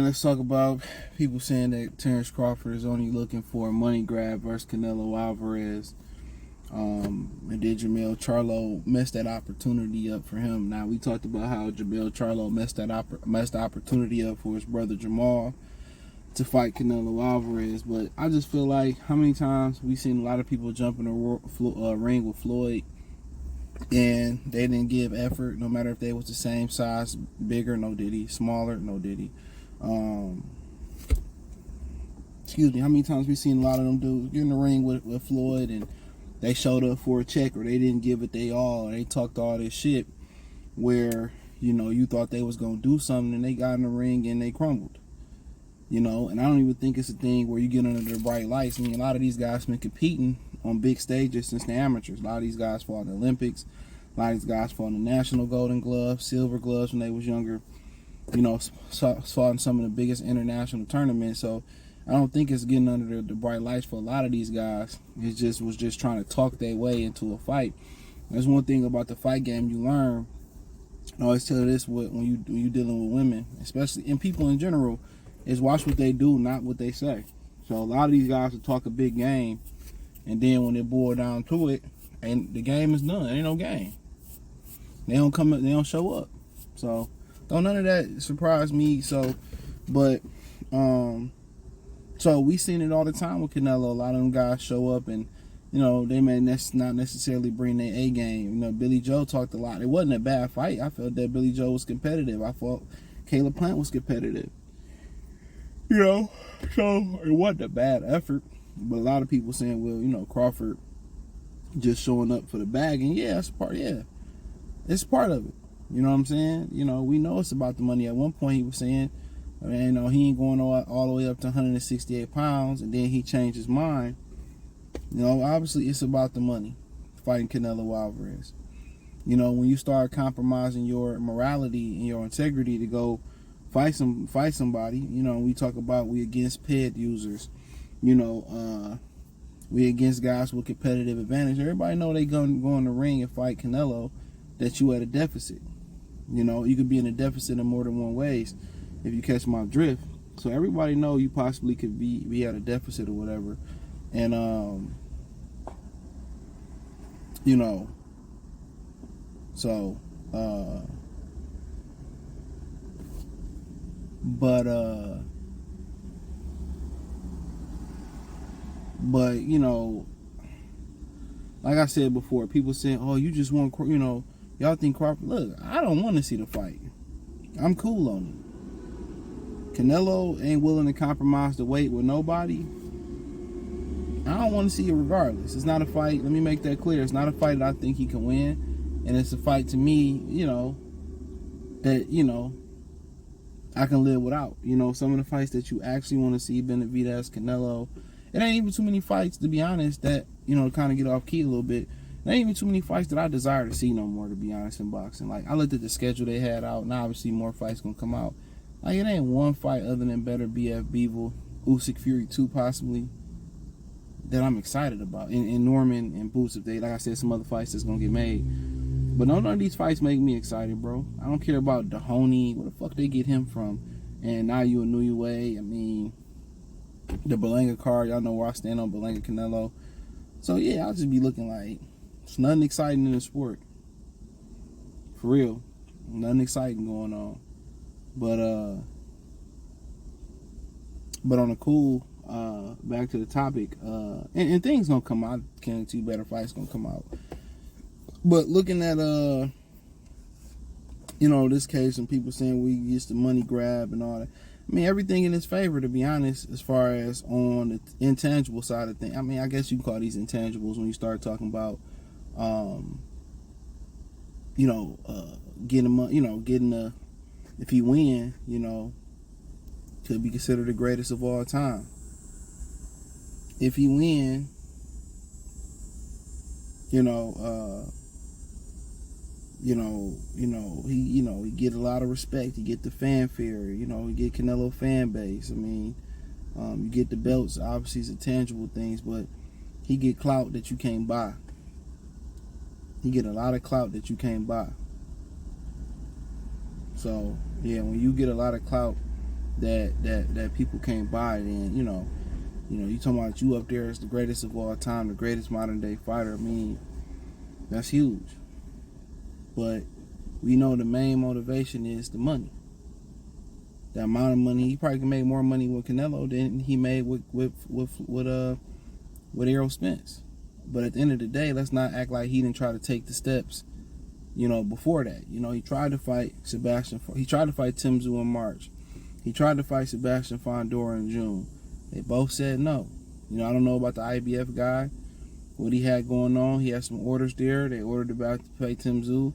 let's talk about people saying that Terence Crawford is only looking for a money grab versus Canelo Alvarez. And then Jermell Charlo messed that opportunity up for him. Now, we talked about how Jermell Charlo messed the opportunity up for his brother Jamal to fight Canelo Alvarez. But I just feel like how many times we've seen a lot of people jump in the ring with Floyd and they didn't give effort, no matter if they was the same size, bigger, no diddy, smaller, no diddy. Excuse me, how many times we seen a lot of them dudes get in the ring with Floyd and they showed up for a check, or they didn't give it they all, or they talked all this shit where, you know, you thought they was gonna do something and they got in the ring and they crumbled. You know, and I don't even think it's a thing where you get under the bright lights. I mean, a lot of these guys been competing on big stages since they're amateurs. A lot of these guys fought in the Olympics. A lot of these guys fought in the National Golden Gloves, Silver Gloves when they was younger. You know, fought in some of the biggest international tournaments. So I don't think it's getting under the bright lights for a lot of these guys. It just was just trying to talk their way into a fight. There's one thing about the fight game you learn. I always tell this when you dealing with women, especially, and people in general, is watch what they do, not what they say. So a lot of these guys will talk a big game, and then when they boil down to it, and the game is done. Ain't no game. They don't come up. They don't show up. So don't none of that surprise me. So, but so we seen it all the time with Canelo. A lot of them guys show up, and you know they may not necessarily bring their A game. You know, Billy Joe talked a lot. It wasn't a bad fight. I felt that Billy Joe was competitive. I thought Caleb Plant was competitive. You know, so it wasn't a bad effort. But a lot of people saying, well, you know, Crawford just showing up for the bag, and yeah, it's part. Yeah, it's part of it. You know what I'm saying? You know, we know it's about the money. At one point, he was saying, I mean, you know, he ain't going all the way up to 168 pounds, and then he changed his mind. You know, obviously, it's about the money. Fighting Canelo Alvarez. You know, when you start compromising your morality and your integrity to go fight somebody, you know, we talk about we against ped users, you know, we against guys with competitive advantage. Everybody know they go in the ring and fight Canelo, that you at a deficit. You know, you could be in a deficit in more than one ways, if you catch my drift. So everybody know you possibly could be at a deficit or whatever. And you know, so but you know, like I said before, people saying, oh, you just want, you know, y'all think Crawford. Look, I don't want to see the fight. I'm cool on it. Canelo ain't willing to compromise the weight with nobody. I don't want to see it regardless. It's not a fight. Let me make that clear. It's not a fight that I think he can win. And it's a fight to me, you know, that, you know, I can live without. You know, some of the fights that you actually want to see, Benavidez, Canelo. It ain't even too many fights, to be honest, that, you know, kind of get off key a little bit. There ain't even too many fights that I desire to see no more, to be honest, in boxing. Like, I looked at the schedule they had out, and obviously more fights gonna come out. Like, it ain't one fight other than Better BF Bivol, Usyk Fury 2 possibly, that I'm excited about. In Norman and Boots, if they, like I said, some other fights that's gonna get made. But none of these fights make me excited, bro. I don't care about Dahoney, where the fuck they get him from. And now you a New Way. I mean, the Berlanga card, y'all know where I stand on Berlanga Canelo. So yeah, I'll just be looking like it's nothing exciting in the sport. For real. Nothing exciting going on. But on a cool, back to the topic, and things gonna come out. I can't tell you better fights gonna come out. But looking at you know, this case and people saying we used the money grab and all that. I mean, everything in his favor, to be honest, as far as on the intangible side of things. I mean, I guess you can call these intangibles when you start talking about, you know, getting a, if he win, you know, could be considered the greatest of all time. If he win, he get a lot of respect. He get the fanfare. You know, he get Canelo fan base. I mean, you get the belts. Obviously, it's intangible things, but he get clout that you can't buy. He get a lot of clout that you can't buy. So yeah, when you get a lot of clout that people can't buy. And you talking about you up there as the greatest of all time, the greatest modern day fighter. I mean, that's huge. But we know the main motivation is the money. The amount of money, he probably can make more money with Canelo than he made with Errol Spence. But at the end of the day, let's not act like he didn't try to take the steps, before that. He tried to fight he tried to fight Tim Tszyu in March. He tried to fight Sebastian Fondor in June. They both said no. I don't know about the IBF guy, what he had going on. He had some orders there. They ordered about to fight Tim Tszyu.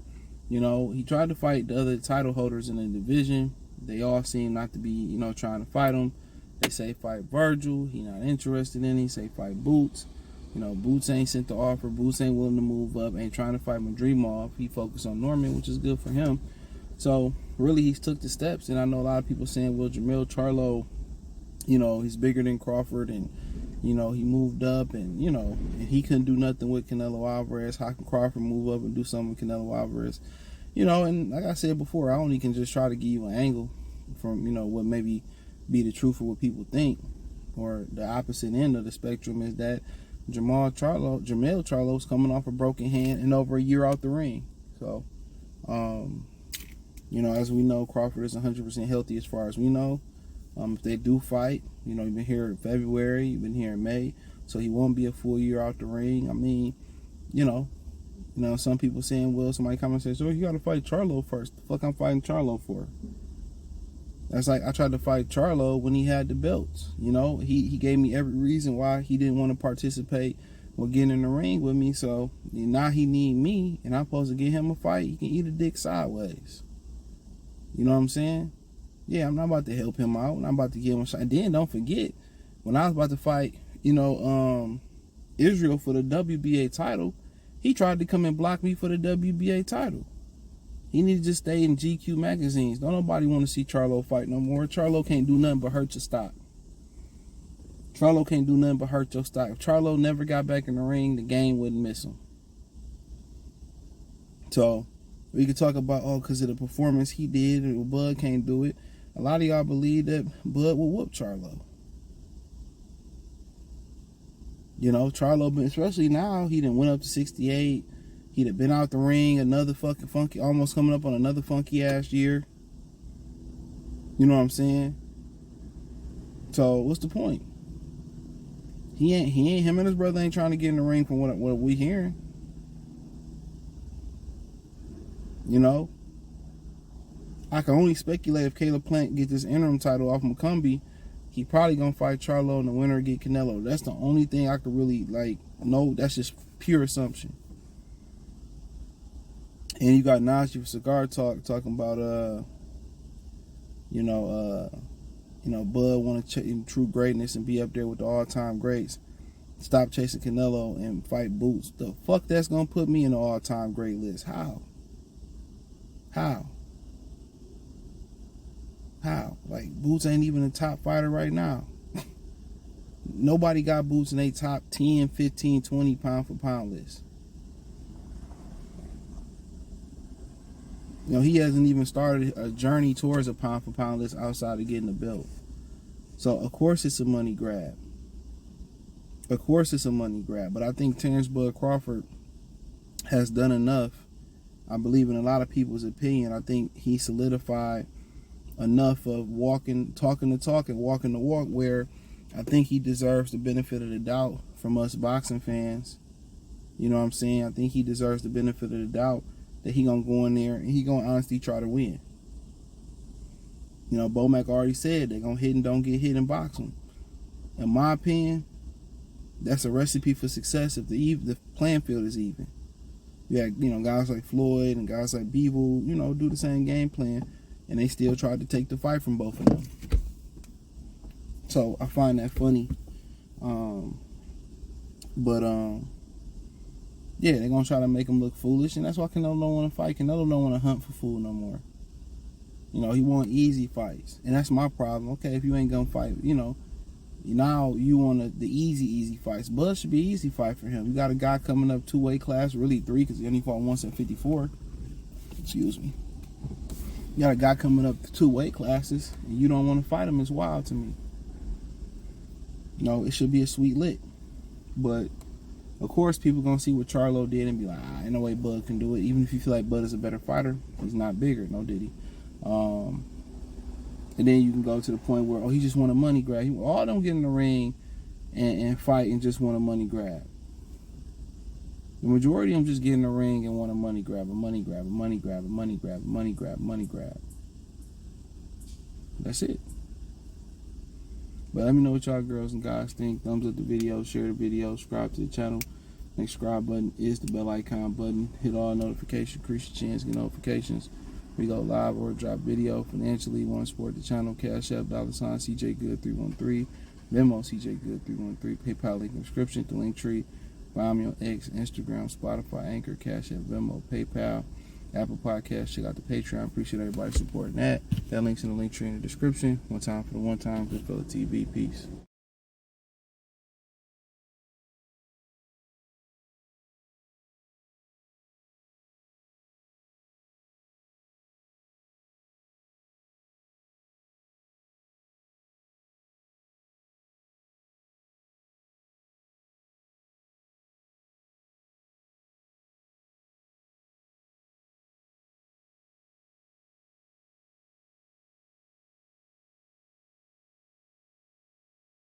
He tried to fight the other title holders in the division. They all seem not to be, trying to fight him. They say fight Virgil. He not interested in it. He say fight Boots. Boots ain't sent the offer. Boots ain't willing to move up. Ain't trying to fight Madrimov. He focused on Norman, which is good for him. So, really, he's took the steps. And I know a lot of people saying, well, Jermell Charlo, he's bigger than Crawford. And, he moved up. And, and he couldn't do nothing with Canelo Alvarez. How can Crawford move up and do something with Canelo Alvarez? And like I said before, I only can just try to give you an angle from, what maybe be the truth of what people think. Or the opposite end of the spectrum is that Jermell Charlo is coming off a broken hand and over a year out the ring. So, as we know, Crawford is 100% healthy as far as we know. If they do fight, you've been here in February, you've been here in May, so he won't be a full year out the ring. I mean, some people saying, well, somebody come and say, so you got to fight Charlo first. The fuck I'm fighting Charlo for? That's like I tried to fight Charlo when he had the belts. He gave me every reason why he didn't want to participate or get in the ring with me. So now he need me, and I'm supposed to give him a fight. He can eat a dick sideways. You know what I'm saying? Yeah, I'm not about to help him out. I'm about to give him a shot. And then don't forget, when I was about to fight, Israel for the WBA title, he tried to come and block me for the WBA title. He need to just stay in GQ magazines. Don't nobody want to see Charlo fight no more. Charlo can't do nothing but hurt your stock. Charlo can't do nothing but hurt your stock. If Charlo never got back in the ring, the game wouldn't miss him. So, we could talk about, because of the performance he did, and Bud can't do it. A lot of y'all believe that Bud will whoop Charlo. Charlo, especially now, he done went up to 68. He'd have been out the ring, another fucking funky, almost coming up on another funky ass year. You know what I'm saying? So what's the point? Him and his brother ain't trying to get in the ring from what we hearing. I can only speculate if Caleb Plant get this interim title off McCumbee, he probably gonna fight Charlo and the winner get Canelo. That's the only thing I could really know. That's just pure assumption. And you got Najee for Cigar Talk talking about Bud want to true greatness and be up there with the all-time greats. Stop chasing Canelo and fight Boots. The fuck that's gonna put me in the all-time great list? How? Like, Boots ain't even a top fighter right now. Nobody got Boots in a top 10, 15, 20 pound for pound list. He hasn't even started a journey towards a pound for pound list outside of getting a belt. So, of course, it's a money grab. But I think Terence Bud Crawford has done enough. I believe in a lot of people's opinion. I think he solidified enough of talking the talk and walking the walk, where I think he deserves the benefit of the doubt from us boxing fans. You know what I'm saying? I think he deserves the benefit of the doubt that he gonna go in there and he gonna honestly try to win. Bomac already said they're gonna hit and don't get hit in boxing. In my opinion, that's a recipe for success if the playing field is even. You had, guys like Floyd and guys like Beeble, do the same game plan, and they still tried to take the fight from both of them. So I find that funny. Yeah, they're gonna try to make him look foolish, and that's why Canelo don't want to fight. Canelo don't want to hunt for food no more. He want easy fights, and that's my problem. Okay, if you ain't gonna fight, now you want the easy fights. Bud should be an easy fight for him. You got a guy coming up 2 weight class, really 3, because he only fought once at 54. Excuse me. You got a guy coming up 2 weight classes, and you don't want to fight him. It's wild to me. No, it should be a sweet lick. But, of course, people going to see what Charlo did and be like, ain't no way Bud can do it. Even if you feel like Bud is a better fighter, he's not bigger. No, did he? And then you can go to the point where, he just want a money grab. All them get in the ring and fight and just want a money grab. The majority of them just get in the ring and want a money grab, a money grab, a money grab, a money grab, a money grab, a money grab. That's it. But let me know what y'all girls and guys think. Thumbs up the video, share the video, subscribe to the channel. Next subscribe button is the bell icon button. Hit all notifications, increase your chance to get notifications. We go live or drop video. Financially, want to support the channel, Cash App, $ CJ Good 313, Venmo CJ Good 313, PayPal link in the description, the link tree. Find me on X, Instagram, Spotify, Anchor, Cash App, Venmo, PayPal, Apple Podcasts. Check out the Patreon. Appreciate everybody supporting that. That link's in the link tree in the description. One time for the one time. Good Fella TV. Peace.